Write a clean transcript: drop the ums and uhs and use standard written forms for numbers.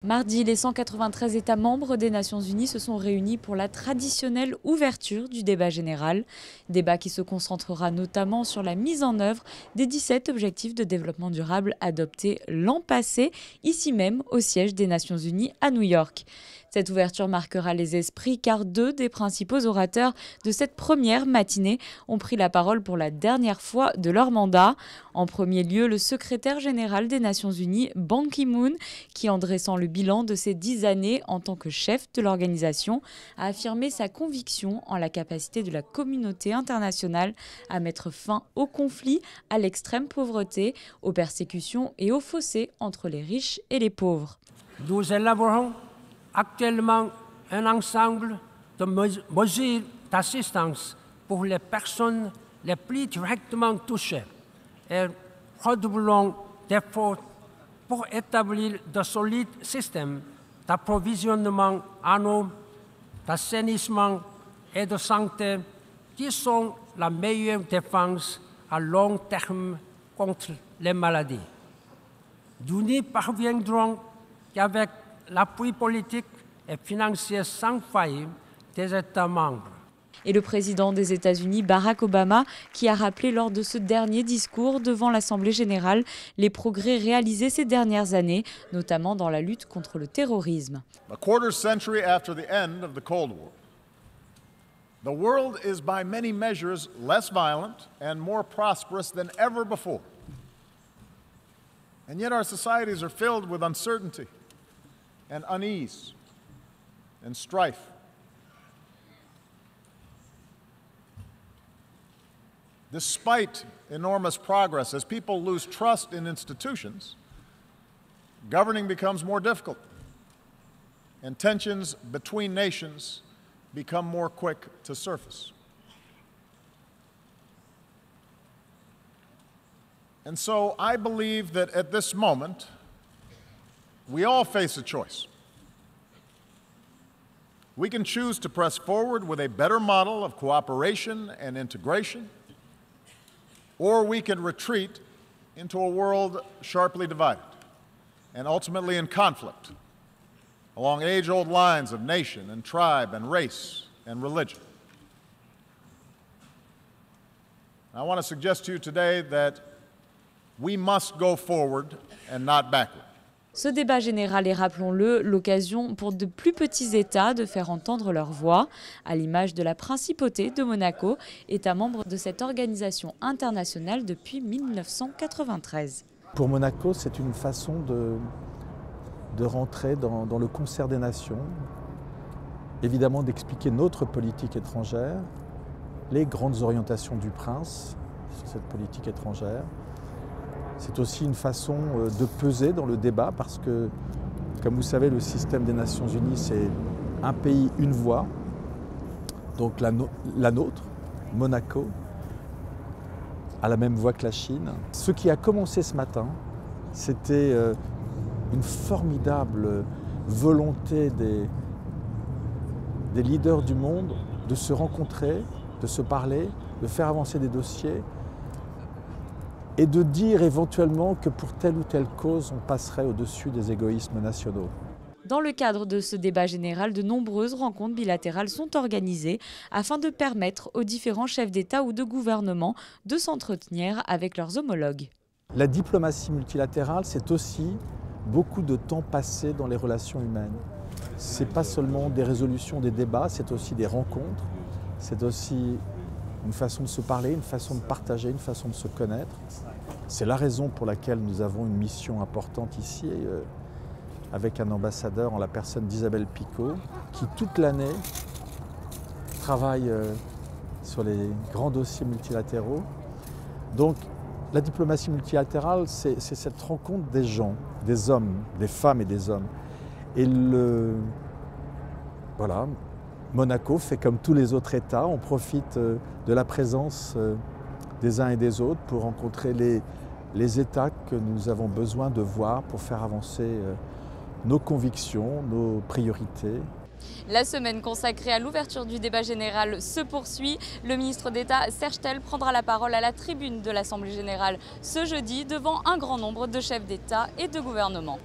Mardi, les 193 États membres des Nations Unies se sont réunis pour la traditionnelle ouverture du débat général. Débat qui se concentrera notamment sur la mise en œuvre des 17 objectifs de développement durable adoptés l'an passé, ici même au siège des Nations Unies à New York. Cette ouverture marquera les esprits car deux des principaux orateurs de cette première matinée ont pris la parole pour la dernière fois de leur mandat. En premier lieu, le secrétaire général des Nations Unies, Ban Ki-moon, qui en dressant le bilan de ses 10 années en tant que chef de l'organisation, a affirmé sa conviction en la capacité de la communauté internationale à mettre fin aux conflits, à l'extrême pauvreté, aux persécutions et aux fossés entre les riches et les pauvres. Nous élaborons actuellement un ensemble de mesures d'assistance pour les personnes les plus directement touchées et redoublons d'efforts pour établir de solides systèmes d'approvisionnement en eau, d'assainissement et de santé qui sont la meilleure défense à long terme contre les maladies. Nous n'y parviendrons qu'avec l'appui politique et financier sans faille des États membres. Et le président des États-Unis, Barack Obama, qui a rappelé lors de ce dernier discours devant l'Assemblée générale les progrès réalisés ces dernières années, notamment dans la lutte contre le terrorisme. A quarter century after the end of the Cold War, the world is by many measures less violent and more prosperous than ever before. And yet our societies are filled with uncertainty and unease and strife. Despite enormous progress, as people lose trust in institutions, governing becomes more difficult, and tensions between nations become more quick to surface. And so I believe that at this moment, we all face a choice. We can choose to press forward with a better model of cooperation and integration, or we can retreat into a world sharply divided and ultimately in conflict along age-old lines of nation and tribe and race and religion. I want to suggest to you today that we must go forward and not backward. Ce débat général est, rappelons-le, l'occasion pour de plus petits États de faire entendre leur voix, à l'image de la principauté de Monaco, État membre de cette organisation internationale depuis 1993. Pour Monaco, c'est une façon de rentrer dans le concert des nations, évidemment d'expliquer notre politique étrangère, les grandes orientations du prince sur cette politique étrangère. C'est aussi une façon de peser dans le débat parce que, comme vous savez, le système des Nations Unies, c'est un pays, une voix. Donc la nôtre, Monaco, a la même voix que la Chine. Ce qui a commencé ce matin, c'était une formidable volonté des leaders du monde de se rencontrer, de se parler, de faire avancer des dossiers, et de dire éventuellement que pour telle ou telle cause, on passerait au-dessus des égoïsmes nationaux. Dans le cadre de ce débat général, de nombreuses rencontres bilatérales sont organisées afin de permettre aux différents chefs d'État ou de gouvernement de s'entretenir avec leurs homologues. La diplomatie multilatérale, c'est aussi beaucoup de temps passé dans les relations humaines. Ce n'est pas seulement des résolutions, des débats, c'est aussi des rencontres, c'est aussi une façon de se parler, une façon de partager, une façon de se connaître. C'est la raison pour laquelle nous avons une mission importante ici, avec un ambassadeur en la personne d'Isabelle Picot, qui toute l'année travaille sur les grands dossiers multilatéraux. Donc la diplomatie multilatérale, c'est cette rencontre des gens, des hommes, des femmes et des hommes. Et voilà. Monaco fait comme tous les autres États, on profite de la présence des uns et des autres pour rencontrer les États que nous avons besoin de voir pour faire avancer nos convictions, nos priorités. La semaine consacrée à l'ouverture du débat général se poursuit. Le ministre d'État Serge Tel prendra la parole à la tribune de l'Assemblée générale ce jeudi devant un grand nombre de chefs d'État et de gouvernement.